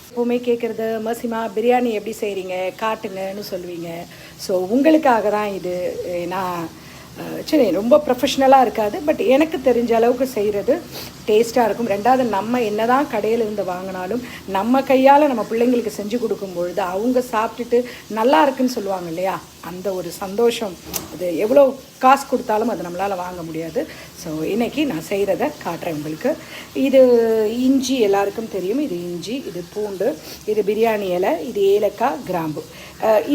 எப்போவுமே கேட்குறது மசிமா பிரியாணி எப்படி செய்கிறீங்க காட்டுங்கன்னு சொல்லுவீங்க. ஸோ உங்களுக்காக தான் இது. நான் சரி ரொம்ப ப்ரொஃபஷ்னலாக இருக்காது, பட் எனக்கு தெரிஞ்ச அளவுக்கு செய்கிறது டேஸ்ட்டாக இருக்கும். ரெண்டாவது நம்ம என்ன தான் கடையில் இருந்து வாங்கினாலும் நம்ம கையால் நம்ம பிள்ளைங்களுக்கு செஞ்சு கொடுக்கும்பொழுது அவங்க சாப்பிட்டுட்டு நல்லா இருக்குன்னு சொல்லுவாங்க இல்லையா, அந்த ஒரு சந்தோஷம் அது எவ்வளோ காசு கொடுத்தாலும் அது நம்மளால் வாங்க முடியாது. ஸோ இன்றைக்கி நான் செய்கிறத காட்டுறேன் உங்களுக்கு. இது இஞ்சி எல்லாருக்கும் தெரியும், இது இஞ்சி, இது பூண்டு, இது பிரியாணி இலை, இது ஏலக்காய், கிராம்பு.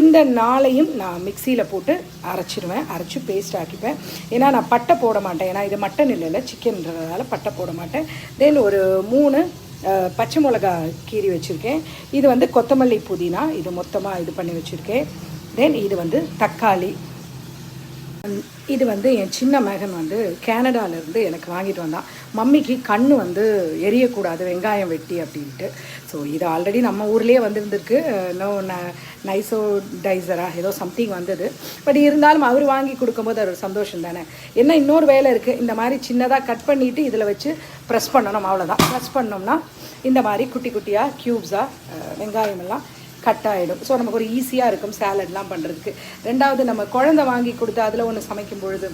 இந்த நாளையும் நான் மிக்சியில் போட்டு அரைச்சிடுவேன், அரைச்சி பேஸ்ட் ஆக்கிப்பேன். ஏன்னா நான் பட்டை போட மாட்டேன், ஏன்னா இது மட்டன் இல்லைல்ல சிக்கன்றதால பட்டை போட மாட்டேன். தென் ஒரு 3 பச்சை மிளகா கீறி வச்சுருக்கேன். இது வந்து கொத்தமல்லி புதினா, இது மொத்தமாக இது பண்ணி வச்சுருக்கேன். தென் இது வந்து தக்காளி. இது வந்து என் சின்ன மகன் வந்து கேனடாவிலேருந்து எனக்கு வாங்கிட்டு வந்தான். மம்மிக்கு கண் வந்து எரியக்கூடாது வெங்காயம் வெட்டி அப்படின்ட்டு. ஸோ இது ஆல்ரெடி நம்ம ஊர்லேயே வந்துருந்துருக்கு, நைசோடைசரா ஏதோ சம்திங் வந்தது. பட் இருந்தாலும் அவர் வாங்கி கொடுக்கும்போது அது ஒரு சந்தோஷம் தானே. என்ன இன்னொரு வேலை இருக்குது, இந்த மாதிரி சின்னதாக கட் பண்ணிவிட்டு இதில் வச்சு ப்ரெஸ் பண்ணணும், அவ்வளோதான். ப்ரெஸ் பண்ணோம்னா இந்த மாதிரி குட்டி குட்டியாக க்யூப்ஸாக வெங்காயமெல்லாம் கட் ஆகிடும். ஸோ நமக்கு ஒரு ஈஸியாக இருக்கும் சாலட்லாம் பண்ணுறதுக்கு. ரெண்டாவது நம்ம குழந்தை வாங்கி கொடுத்து அதில் ஒன்று சமைக்கும் பொழுது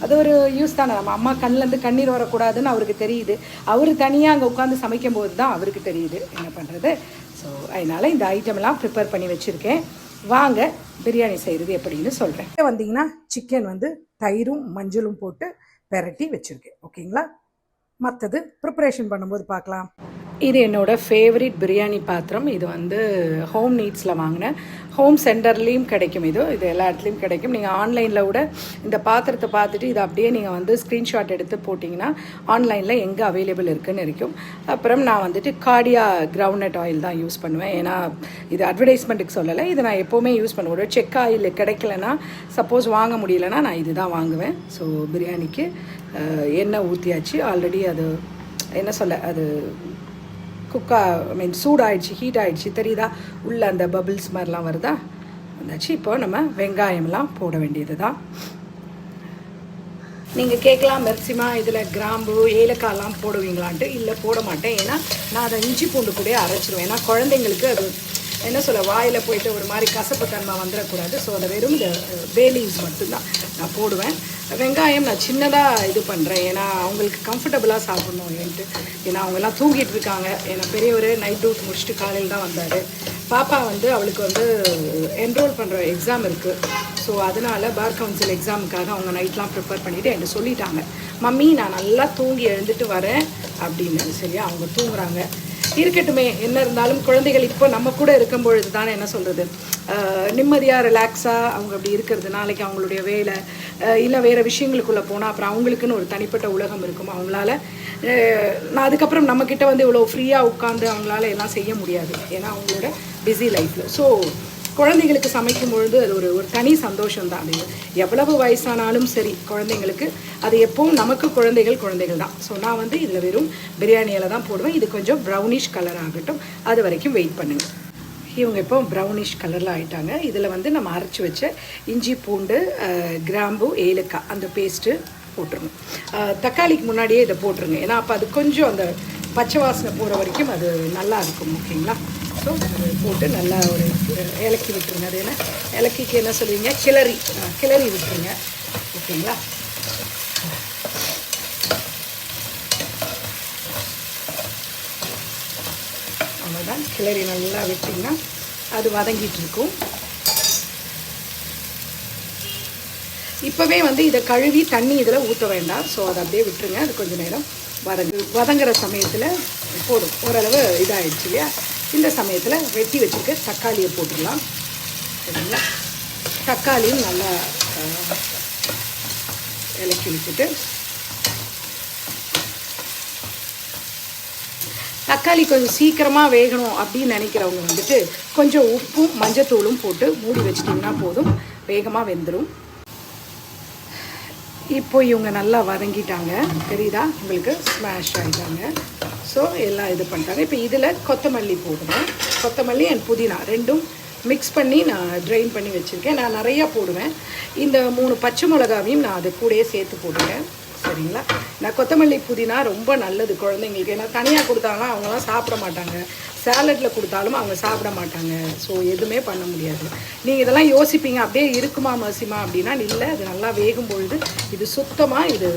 அது ஒரு யூஸ் தானே. நம்ம அம்மா கண்ணிலேருந்து கண்ணீர் வரக்கூடாதுன்னு அவருக்கு தெரியுது, அவர் தனியாக அங்கே உட்காந்து சமைக்கும் போது தான் அவருக்கு தெரியுது என்ன பண்ணுறது. ஸோ அதனால் இந்த ஐட்டம்லாம் ப்ரிப்பேர் பண்ணி வச்சுருக்கேன். வாங்க பிரியாணி செய்கிறது எப்படின்னு சொல்கிறேன். வந்தீங்கன்னா சிக்கன் வந்து தயிரும் மஞ்சளும் போட்டு பெரட்டி வச்சுருக்கேன், ஓகேங்களா. மற்றது ப்ரிப்பரேஷன் பண்ணும்போது பார்க்கலாம். இது என்னோடய ஃபேவரட் பிரியாணி பாத்திரம். இது வந்து ஹோம் நீட்ஸில் வாங்கினேன், ஹோம் சென்டர்லேயும் கிடைக்கும். இது எல்லா இடத்துலையும் கிடைக்கும். நீங்கள் ஆன்லைனில் கூட இந்த பாத்திரத்தை பார்த்துட்டு இதை அப்படியே நீங்கள் வந்து ஸ்க்ரீன்ஷாட் எடுத்து போட்டிங்கன்னா ஆன்லைனில் எங்கே அவைலபிள் இருக்குதுன்னு இருக்கும். அப்புறம் நான் வந்துட்டு கார்டியா கிரவுண்ட்நட் ஆயில் தான் யூஸ் பண்ணுவேன். ஏன்னா இது அட்வர்டைஸ்மெண்ட்டுக்கு சொல்லலை, இது நான் எப்போவுமே யூஸ் பண்ணுவேன். செக் ஆயில் கிடைக்கலன்னா, சப்போஸ் வாங்க முடியலன்னா நான் இது தான் வாங்குவேன். ஸோ பிரியாணிக்கு எண்ணெய் ஊற்றியாச்சு ஆல்ரெடி. அது என்ன சொல்ல, அது சூடாயிடுச்சு, ஹீட் ஆகிடுச்சு, தெரியுதா, உள்ள அந்த பபிள்ஸ் மாதிரிலாம் வருதா, வந்தாச்சு. இப்போ நம்ம வெங்காயம்லாம் போட வேண்டியது தான். நீங்கள் கேட்கலாம் மெர்சிமா இதில் கிராம்பு ஏலக்காய்லாம் போடுவீங்களான்ட்டு. இல்லை, போட மாட்டேன். ஏன்னா நான் அதை இஞ்சி பூண்டு கூட அரைச்சிடுவேன். ஏன்னா குழந்தைங்களுக்கு அது என்ன சொல்ல, வாயில் போயிட்டு ஒரு மாதிரி கசப்பு தன்மை வந்துடக்கூடாது. ஸோ அதை வெறும் இந்த பே லீவ்ஸ் மட்டும்தான் நான் போடுவேன். வெங்காயம் நான் சின்னதாக இது பண்ணுறேன், ஏன்னா அவங்களுக்கு கம்ஃபர்டபுளாக சாப்பிட்ணும் ஏன்ட்டு. ஏன்னா அவங்கெல்லாம் தூங்கிட்டு இருக்காங்க. ஏன்னா பெரியவர் நைட் டியூட்டி முடிச்சுட்டு காலையில் தான் வந்தார். பாப்பா வந்து அவளுக்கு வந்து என்ரோல் பண்ணுற எக்ஸாம் இருக்குது. ஸோ அதனால் பார் கவுன்சில் எக்ஸாமுக்காக அவங்க நைட்லாம் ப்ரிப்பேர் பண்ணிவிட்டு என்கிட்ட சொல்லிட்டாங்க, மம்மி நான் நல்லா தூங்கி எழுந்துட்டு வரேன் அப்படின்னு. சரியா, அவங்க தூங்குறாங்க, இருக்கட்டுமே. என்ன இருந்தாலும் குழந்தைகள் இப்போ நம்ம கூட இருக்கும் பொழுது தானே என்ன சொல்கிறது, நிம்மதியாக ரிலாக்ஸாக அவங்க அப்படி இருக்கிறது. நாளைக்கு அவங்களுடைய வேலை இல்லை வேறு விஷயங்களுக்குள்ளே போனால் அப்புறம் அவங்களுக்குன்னு ஒரு தனிப்பட்ட உலகம் இருக்கும். அவங்களால நான் அதுக்கப்புறம் நம்மக்கிட்ட வந்து இவ்வளோ ஃப்ரீயாக உட்காந்து அவங்களால எல்லாம் செய்ய முடியாது, ஏன்னா அவங்களோட பிஸி லைஃப்பில். ஸோ குழந்தைங்களுக்கு சமைக்கும் பொழுது அது ஒரு தனி சந்தோஷம் தான். அது எவ்வளவு வயசானாலும் சரி, குழந்தைங்களுக்கு அது எப்போவும் நமக்கு குழந்தைகள் தான். ஸோ நான் வந்து இதில் வெறும் பிரியாணியில் தான் போடுவேன். இது கொஞ்சம் ப்ரௌனிஷ் கலர் ஆகட்டும், அது வரைக்கும் வெயிட் பண்ணுங்கள். இவங்க இப்போ ப்ரௌனிஷ் கலரில் ஆகிட்டாங்க. இதில் வந்து நம்ம அரைச்சி வச்ச இஞ்சி பூண்டு கிராம்பு ஏலக்காய் அந்த பேஸ்ட்டு போட்டுருங்க. தக்காளிக்கு முன்னாடியே இதை போட்டுருங்க, ஏன்னா அப்போ அது கொஞ்சம் அந்த பச்சை வாசனை போகிற வரைக்கும் அது நல்லா இருக்கும், ஓகேங்களா. ஸோ போட்டு நல்லா ஒரு இலக்கி விட்டுருங்க. அது என்ன இலக்கிக்கு என்ன சொல்லுவீங்க, கிளறி விட்டுருங்க, ஓகேங்களா. அவ்வளோதான், கிளறி நல்லா விட்டிங்கன்னா அது வதங்கிட்டு இருக்கும். இப்போவே வந்து இதை கழுவி தண்ணி இதில் ஊற்ற வேண்டாம். ஸோ அதை அப்படியே விட்டுருங்க, அது கொஞ்சம் நேரம் வதங்குற சமயத்தில் போடும். ஓரளவு இதாகிடுச்சு இல்லையா, இந்த சமயத்தில் வெட்டி வச்சுருக்க தக்காளியை போட்டுடலாம், சரிங்களா. தக்காளியும் நல்லா இலக்கி விட்டுட்டு, தக்காளி கொஞ்சம் சீக்கிரமாக வேகணும் அப்படின்னு நினைக்கிறவங்க வந்துட்டு கொஞ்சம் உப்பும் மஞ்சத்தூளும் போட்டு மூடி வச்சிட்டிங்கன்னா போதும், வேகமாக வெந்துடும். இப்போ இவங்க நல்லா வதங்கிட்டாங்க, தெரியுதா உங்களுக்கு, ஸ்மாஷ் ஆகிட்டாங்க. ஸோ எல்லாம் இது பண்ணிட்டாங்க. இப்போ இதில் கொத்தமல்லி போடுவேன். கொத்தமல்லி அண்ட் புதினா ரெண்டும் மிக்ஸ் பண்ணி நான் ட்ரைன் பண்ணி வச்சுருக்கேன். நான் நிறையா போடுவேன். இந்த 3 பச்சை மிளகாவையும் நான் அது கூடயே சேர்த்து போட்டுட்டேன், சரிங்களா. நான் கொத்தமல்லி புதினா ரொம்ப நல்லது குழந்தைங்களுக்கு. ஏன்னா தனியாக கொடுத்தாங்கன்னா அவங்களாம் சாப்பிட மாட்டாங்க, சேலட்டில் கொடுத்தாலும் அவங்க சாப்பிட மாட்டாங்க. ஸோ எதுவுமே பண்ண முடியாது. நீங்கள் இதெல்லாம் யோசிப்பீங்க அப்படியே இருக்குமா மசிமா அப்படின்னா இல்லை, அது நல்லா வேகும் பொழுது இது சுத்தமாக இது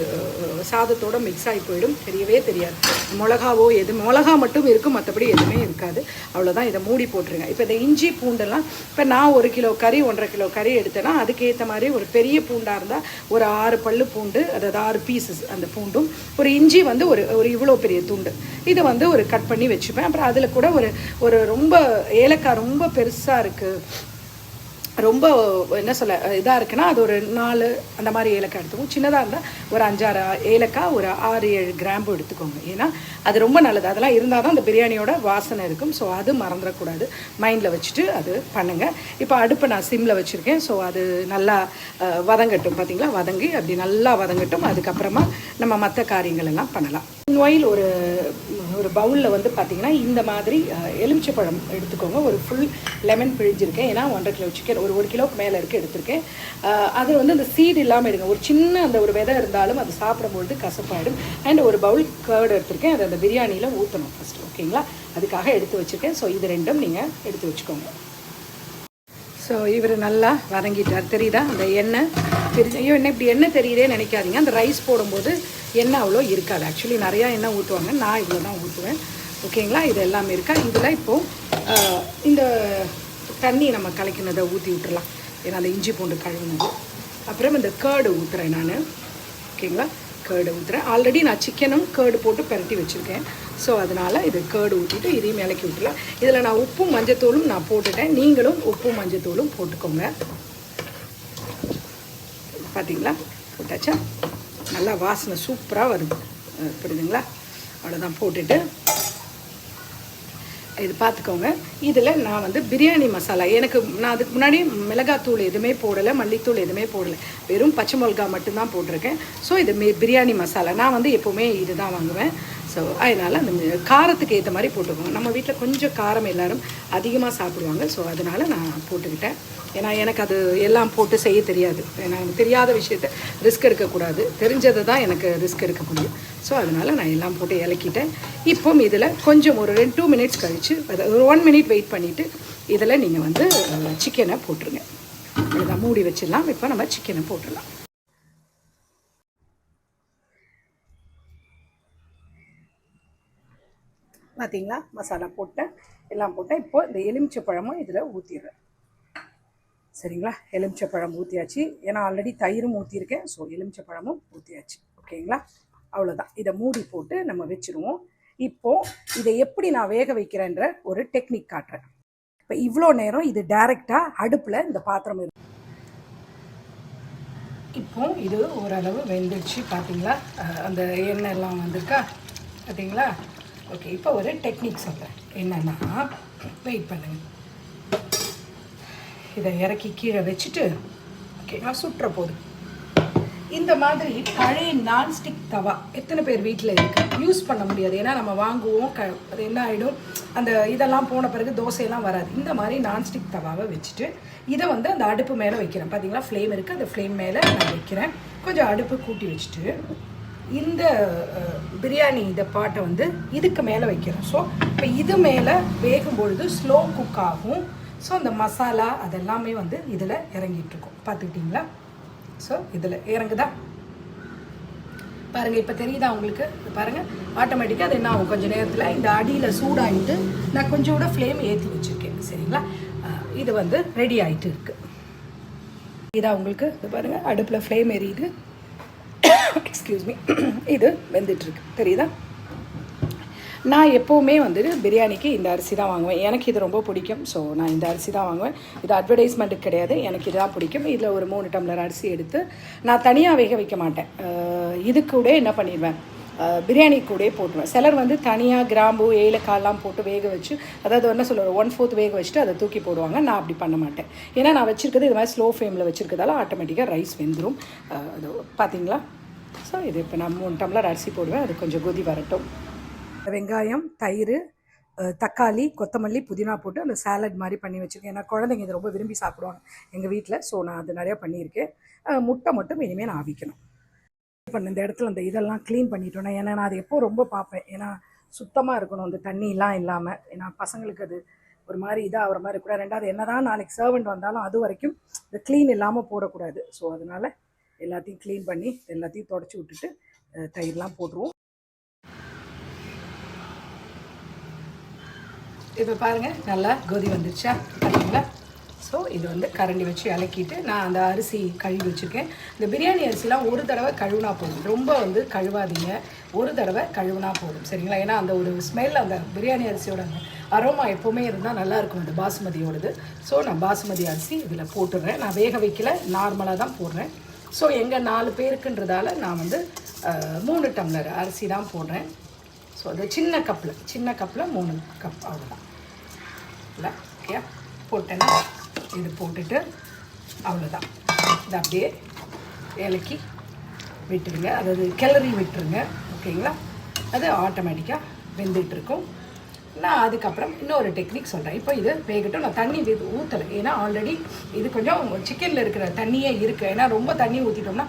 சாதத்தோடு மிக்ஸ் ஆகி போயிடும், தெரியவே தெரியாது. மிளகாவோ மிளகா மட்டும் இருக்கும், மற்றபடி எதுவுமே இருக்காது. அவ்வளோதான். இதை மூடி போட்டுருங்க. இப்போ இந்த இஞ்சி பூண்டெல்லாம் இப்போ நான் 1 கிலோ கறி 1.5 கிலோ கறி எடுத்தேன்னா அதுக்கேற்ற மாதிரி ஒரு பெரிய பூண்டாக இருந்தால் ஒரு 6 பல்லு பூண்டு, அதாவது 6 பீசஸ் அந்த பூண்டும், ஒரு இஞ்சி வந்து ஒரு இவ்வளோ பெரிய துண்டு இதை வந்து ஒரு கட் பண்ணி வச்சுப்பேன். அப்புறம் அதில் கூட ஒரு ரொம்ப ஏலக்காய் ரொம்ப பெருசாக இருக்குது, ரொம்ப என்ன சொல்ல இதாக இருக்குன்னா அது ஒரு 4 அந்த மாதிரி ஏலக்காய் எடுத்துக்கோங்க. சின்னதாக இருந்தால் ஒரு 5-6 ஏலக்காய், ஒரு 6-7 கிராம்பு எடுத்துக்கோங்க. ஏன்னா அது ரொம்ப நல்லது. அதெல்லாம் இருந்தால் தான் அந்த பிரியாணியோட வாசனை இருக்கும். ஸோ அது மறந்துடக்கூடாது, மைண்டில் வச்சுட்டு அது பண்ணுங்கள். இப்போ அடுப்பை நான் சிம்மில் வச்சுருக்கேன். ஸோ அது நல்லா வதங்கட்டும். பார்த்திங்களா, வதங்கி அப்படி நல்லா வதங்கட்டும். அதுக்கப்புறமா நம்ம மற்ற காரியங்கள் எல்லாம் பண்ணலாம். நோயில் ஒரு பவுலில் வந்து பார்த்திங்கன்னா இந்த மாதிரி எலுமிச்சைப்பழம் எடுத்துக்கோங்க. ஒரு ஃபுல் லெமன் பிழிஞ்சிருக்கேன். ஏன்னா 1.5 கிலோ சிக்கன் ஒரு கிலோவுக்கு மேலே இருக்குது எடுத்திருக்கேன். அது வந்து அந்த சீடு இல்லாமல் எடுங்க. ஒரு சின்ன அந்த ஒரு விதை இருந்தாலும் அது சாப்பிடும்பொழுது கசப்பாயிடும். அண்ட் ஒரு பவுல் கர்டு எடுத்திருக்கேன். அதை அந்த பிரியாணியில் ஊற்றணும் ஃபஸ்ட்டு. ஓகேங்களா, அதுக்காக எடுத்து வச்சுருக்கேன். ஸோ இது ரெண்டும் நீங்கள் எடுத்து வச்சுக்கோங்க. ஸோ இவர் நல்லா வதங்கிட்டார். தெரியுதா அந்த எண்ணெய் ஐயோ என்ன இப்படி எண்ணெய் தெரியுதே நினைக்காதீங்க. அந்த ரைஸ் போடும்போது எண்ணெய் அவ்வளோ இருக்காது. ஆக்சுவலி நிறையா எண்ணெய் ஊற்றுவாங்க, நான் இவ்வளோ தான் ஊற்றுவேன். ஓகேங்களா, இது எல்லாமே இருக்கா. இதில் இப்போது இந்த தண்ணி நம்ம கலக்கினதை ஊற்றி விட்டுறலாம். ஏன்னா அந்த இஞ்சி பூண்டு கழுவுனது. அப்புறம் இந்த கேர்டு ஊற்றுறேன் நான். ஓகேங்களா, கேர்டு ஊற்றுறேன். ஆல்ரெடி நான் சிக்கனும் கேர்டு போட்டு பரட்டி வச்சுருக்கேன். ஸோ அதனால் இது கேர்டு ஊற்றிட்டு இதையும் இலக்கி விட்டுலாம். இதில் நான் உப்பும் மஞ்சத்தூளும் நான் போட்டுட்டேன். நீங்களும் உப்பும் மஞ்சத்தூளும் போட்டுக்கோங்க. பார்த்தீங்களா, போட்டாச்சா, நல்லா வாசனை சூப்பராக வருது. புரியுதுங்களா, அவ்வளோதான். போட்டுட்டு இது பார்த்துக்கோங்க. இதில் நான் வந்து பிரியாணி மசாலா, நான் அதுக்கு முன்னாடி மிளகாத்தூள் எதுவுமே போடலை, மல்லித்தூள் எதுவுமே போடலை, வெறும் பச்சை மிளகா மட்டும்தான் போட்டிருக்கேன். ஸோ இது பிரியாணி மசாலா நான் வந்து எப்போவுமே இது தான் வாங்குவேன். ஸோ அதனால் அந்த காரத்துக்கு ஏற்ற மாதிரி போட்டுக்கோங்க. நம்ம வீட்டில் கொஞ்சம் காரம் எல்லோரும் அதிகமாக சாப்பிடுவாங்க. ஸோ அதனால் நான் போட்டுக்கிட்டேன். ஏன்னா எனக்கு அது எல்லாம் போட்டு செய்ய தெரியாது. எனக்கு தெரியாத விஷயத்தை ரிஸ்க் எடுக்கக்கூடாது, தெரிஞ்சதை தான் எனக்கு ரிஸ்க் எடுக்க முடியும். ஸோ அதனால் நான் எல்லாம் போட்டு இலக்கிட்டேன். இப்போ இதில் கொஞ்சம் ஒரு 2 மினிட்ஸ் கழித்து, ஒரு 1 மினிட் வெயிட் பண்ணிவிட்டு இதில் நீங்கள் வந்து சிக்கனை போட்டுருங்க. இதை மூடி வச்சிடலாம். இப்போ நம்ம சிக்கனை போட்டுடலாம். பார்த்தீங்களா, மசாலா போட்டேன், எல்லாம் போட்டேன். இப்போ இந்த எலுமிச்சை பழமும் இதில் ஊற்றிடுறேன். சரிங்களா, எலுமிச்சை பழம் ஊற்றியாச்சு. ஏன்னா ஆல்ரெடி தயிரும் ஊற்றிருக்கேன். ஸோ எலுமிச்சை பழமும் ஊற்றியாச்சு. ஓகேங்களா, அவ்வளோதான். இதை மூடி போட்டு நம்ம வச்சுருவோம். இப்போது இதை எப்படி நான் வேக வைக்கிறேன்ற ஒரு டெக்னிக் காட்டுறேன். இப்போ இவ்வளோ நேரம் இது டைரெக்டாக அடுப்பில் இந்த பாத்திரம் இருக்கும். இப்போ இது ஓரளவு வெந்துடுச்சு. பார்த்தீங்களா, அந்த எண்ணெய் எல்லாம் வந்திருக்கா, பார்த்தீங்களா. ஓகே, இப்போ ஒரு டெக்னிக் சொல்கிறேன். என்னென்னா, வெயிட் பண்ணுங்க, இதை இறக்கி கீழே வச்சுட்டு, ஓகேங்களா, சுட்டுற போது இந்த மாதிரி பழைய நான்ஸ்டிக் தவா எத்தனை பேர் வீட்டில் இருக்குது? யூஸ் பண்ண முடியாது. ஏன்னா நம்ம வாங்குவோம், அது என்ன ஆகிடும், அந்த இதெல்லாம் போன பிறகு தோசையெல்லாம் வராது. இந்த மாதிரி நான்ஸ்டிக் தவாவை வச்சுட்டு இதை வந்து அந்த அடுப்பு மேலே வைக்கிறேன். பார்த்தீங்களா, ஃப்ளேம் இருக்குது, அந்த ஃப்ளேம் மேலே நான் வைக்கிறேன். கொஞ்சம் அடுப்பு கூட்டி வச்சுட்டு இந்த பிரியாணி இந்த பாட்டை வந்து இதுக்கு மேலே வைக்கிறேன். ஸோ இப்போ இது மேலே வேகும்பொழுது ஸ்லோ குக் ஆகும். ஸோ அந்த மசாலா அதெல்லாமே வந்து இதில் இறங்கிட்டுருக்கும். பார்த்துக்கிட்டிங்களா, ஸோ இதில் இறங்குதா பாருங்கள். இப்போ தெரியுதா உங்களுக்கு? பாருங்கள், ஆட்டோமேட்டிக்காக அது என்ன ஆகும், கொஞ்சம் நேரத்தில் இந்த அடியில் சூடாகிட்டு நான் கொஞ்சம் கூட ஃப்ளேம் ஏற்றி வச்சுருக்கேன். சரிங்களா, இது வந்து ரெடி ஆகிட்டு இருக்குது. இதா உங்களுக்கு இது பாருங்கள், அடுப்பில் ஃப்ளேம் எரியுது. எக்ஸ்கியூஸ் மீ, இது வெந்துட்டுருக்கு. தெரியுதா, நான் எப்போவுமே வந்துட்டு பிரியாணிக்கு இந்த அரிசி தான் வாங்குவேன். எனக்கு இது ரொம்ப பிடிக்கும். ஸோ நான் இந்த அரிசி தான் வாங்குவேன். இது அட்வர்டைஸ்மெண்ட்டுக்கு கிடையாது, எனக்கு இதுதான் பிடிக்கும். இதில் ஒரு 3 டம்ளர் அரிசி எடுத்து நான் தனியாக வேக வைக்க மாட்டேன். இது கூட என்ன பண்ணிடுவேன், பிரியாணி கூட போட்டுருவேன். சிலர் வந்து தனியாக கிராம்பு ஏலக்காயெல்லாம் போட்டு வேக வச்சு, அதாவது என்ன சொல்லுவாங்க, 1/4 வேக வச்சுட்டு அதை தூக்கி போடுவாங்க. நான் அப்படி பண்ண மாட்டேன். ஏன்னா நான் வச்சுருக்கிறது இது மாதிரி ஸ்லோ ஃப்ளேமில் வச்சுருக்கிறதால ஆட்டோமேட்டிக்காக ரைஸ் வெந்துடும். அது பார்த்தீங்களா. ஸோ இது இப்போ நான் 3 டம்ளர் அரிசி போடுவேன். அது கொஞ்சம் கொதி வரட்டும். வெங்காயம், தயிர், தக்காளி, கொத்தமல்லி, புதினா போட்டு அந்த சாலட் மாதிரி பண்ணி வச்சுருக்கேன். ஏன்னா குழந்தைங்க இதை ரொம்ப விரும்பி சாப்பிடுவாங்க எங்கள் வீட்டில். ஸோ நான் அது நிறையா பண்ணியிருக்கேன். முட்டை மட்டும் இனிமேல் நான் அவிக்கணும். இந்த இடத்துல அந்த இதெல்லாம் க்ளீன் பண்ணிட்டோன்னா, ஏன்னா நான் அது எப்போ ரொம்ப பார்ப்பேன். ஏன்னா சுத்தமாக இருக்கணும், அந்த தண்ணிலாம் இல்லாமல். ஏன்னா பசங்களுக்கு அது ஒரு மாதிரி இதாகிற மாதிரி கூட. ரெண்டாவது என்ன தான் நாளைக்கு சர்வெண்ட் வந்தாலும் அது வரைக்கும் இந்த க்ளீன் இல்லாமல் போடக்கூடாது. ஸோ அதனால் எல்லாத்தையும் க்ளீன் பண்ணி எல்லாத்தையும் தொடச்சி விட்டுட்டு தயிர்லாம் போட்டுருவோம். இப்போ பாருங்கள் நல்லா கொதி வந்துருச்சா பார்த்தீங்களா? ஸோ இது வந்து கரண்டி வச்சு இலக்கிட்டு நான் அந்த அரிசி கழுவி வச்சுருக்கேன். இந்த பிரியாணி அரிசிலாம் ஒரு தடவை கழுவுனா போதும், ரொம்ப வந்து கழுவாதீங்க, ஒரு தடவை கழுவுனா போதும் சரிங்களா? ஏன்னா அந்த ஒரு ஸ்மெல் அந்த பிரியாணி அரிசியோட அரோமா எப்போவுமே இருந்தால் நல்லாயிருக்கும் அந்த பாசுமதியோடது. ஸோ நான் பாசுமதி அரிசி இதில் போட்டுடுறேன். நான் வேக வைக்கல, நார்மலாக தான் போடுறேன். ஸோ எங்கள் 4 பேருக்குன்றதால நான் வந்து 3 டம்ளர் அரிசி தான் போடுறேன். ஸோ அது சின்ன கப்பில் 3 கப் அவ்வளோதான் இல்லை. ஓகே, போட்டேன்னா இது போட்டுட்டு அவ்வளோதான். இது அப்படியே இலக்கி விட்டுருங்க, அதாவது கிளறி விட்டுருங்க. ஓகேங்களா? அது ஆட்டோமேட்டிக்காக வெந்துட்டுருக்கும். நான் அதுக்கப்புறம் இன்னொரு டெக்னிக் சொல்கிறேன். இப்போ இது வேகட்டும். நான் தண்ணி ஊற்றலை, ஏன்னா ஆல்ரெடி இது கொஞ்சம் சிக்கனில் இருக்கிற தண்ணியே இருக்குது. ஏன்னா ரொம்ப தண்ணி ஊற்றிட்டோம்னா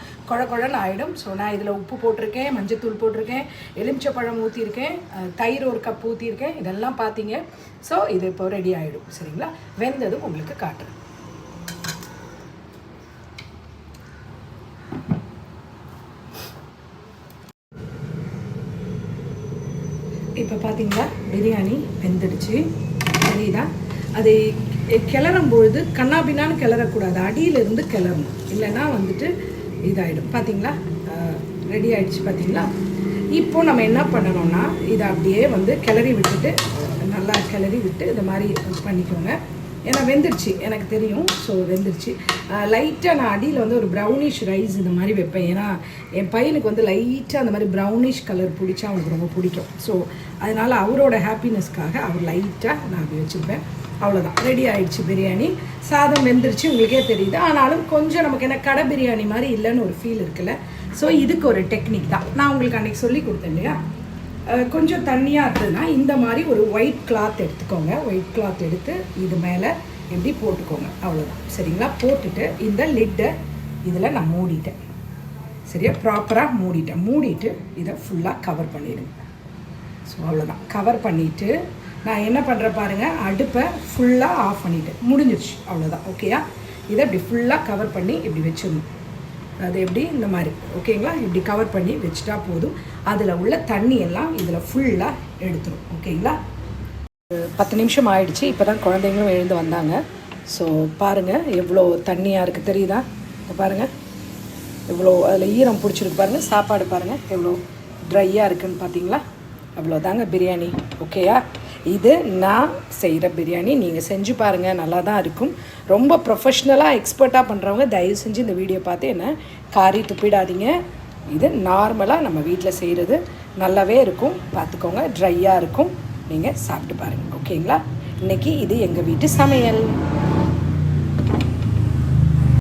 குழன்னு ஆகிடும். ஸோ நான் இதில் உப்பு போட்டிருக்கேன், மஞ்சத்தூள் போட்டிருக்கேன், எலுமிச்சப்பழம் ஊற்றிருக்கேன், தயிர் 1 கப் ஊற்றிருக்கேன். இதெல்லாம் பார்த்தீங்க. ஸோ இது இப்போ ரெடி ஆகிடும் சரிங்களா? வெந்ததும் உங்களுக்கு காட்டுறேன். இப்போ பார்த்தீங்களா பிரியாணி வெந்துடுச்சு சரிதா? அது கிளறும்பொழுது கண்ணாபின்னான்னு கிளறக்கூடாது, அடியிலிருந்து கிளறணும், இல்லைன்னா வந்துட்டு இதாகிடும். பார்த்தீங்களா ரெடி ஆகிடுச்சு பார்த்தீங்களா? இப்போ நம்ம என்ன பண்ணணும்னா இதை அப்படியே வந்து கிளறி விட்டுட்டு நல்லா கிளறி விட்டு இந்த மாதிரி பண்ணிக்கோங்க. ஏன்னா வெந்துடுச்சு எனக்கு தெரியும். ஸோ வெந்துடுச்சு. லைட்டாக நான் அடியில் வந்து ஒரு ப்ரௌனிஷ் ரைஸ் இந்த மாதிரி வைப்பேன். ஏன்னா என் பையனுக்கு வந்து லைட்டாக அந்த மாதிரி ப்ரௌனிஷ் கலர் பிடிச்சா அவனுக்கு ரொம்ப பிடிக்கும். ஸோ அதனால் அவரோட ஹாப்பினஸ்க்காக அவர் லைட்டாக நான் அப்படி வச்சுருப்பேன். அவ்வளோதான், ரெடி ஆகிடுச்சு பிரியாணி. சாதம் வெந்துருச்சு உங்களுக்கே தெரியுது. ஆனாலும் கொஞ்சம் நமக்கு என்ன கடை பிரியாணி மாதிரி இல்லைன்னு ஒரு ஃபீல் இருக்குல்ல. ஸோ இதுக்கு ஒரு டெக்னிக் தான் நான் உங்களுக்கு அன்றைக்கி சொல்லி கொடுத்தேன் இல்லையா? கொஞ்சம் தண்ணியாக இருந்ததுன்னா இந்த மாதிரி ஒரு ஒயிட் கிளாத் எடுத்துக்கோங்க. ஒயிட் கிளாத் எடுத்து இது மேலே எப்படி போட்டுக்கோங்க, அவ்வளோதான் சரிங்களா? போட்டுட்டு இந்த லிட்டை இதில் நான் மூடிட்டேன் சரியா? ப்ராப்பராக மூடிட்டு இதை ஃபுல்லாக கவர் பண்ணிடுங்க. ஸோ அவ்வளோதான், கவர் பண்ணிவிட்டு நான் என்ன பண்ணுறேன் பாருங்கள், அடுப்பை ஃபுல்லாக ஆஃப் பண்ணிவிட்டேன். முடிஞ்சிடுச்சு, அவ்வளோதான். ஓகேயா? இதை இப்படி ஃபுல்லாக கவர் பண்ணி இப்படி வச்சிடணும். அது எப்படி இந்த மாதிரி ஓகேங்களா? இப்படி கவர் பண்ணி வச்சுட்டா போதும். அதில் உள்ள தண்ணி எல்லாம் இதில் ஃபுல்லாக எடுத்துடும். ஓகேங்களா? 10 நிமிஷம் ஆயிடுச்சு. இப்போ தான் குழந்தைங்களும் எழுந்து வந்தாங்க. ஸோ பாருங்கள் எவ்வளோ தண்ணியாக இருக்குது தெரியுதா? பாருங்கள் எவ்வளோ அதில் ஈரம் பிடிச்சிருக்கு பாருங்கள். சாப்பாடு பாருங்கள் எவ்வளோ ட்ரையாக இருக்குதுன்னு பார்த்தீங்களா? அவ்வளோதாங்க பிரியாணி. ஓகேயா? இது நான் செய்கிற பிரியாணி. நீங்கள் செஞ்சு பாருங்கள், நல்லா தான் இருக்கும். ரொம்ப ப்ரொஃபஷ்னலாக எக்ஸ்பர்ட்டாக பண்ணுறவங்க தயவு செஞ்சு இந்த வீடியோ பார்த்து என்ன காரி துப்பிடாதீங்க. இது நார்மலாக நம்ம வீட்டில் செய்கிறது நல்லாவே இருக்கும். பார்த்துக்கோங்க, ட்ரையாக இருக்கும். நீங்கள் சாப்பிட்டு பாருங்கள். ஓகேங்களா? இன்றைக்கி இது எங்கள் வீட்டு சமையல்.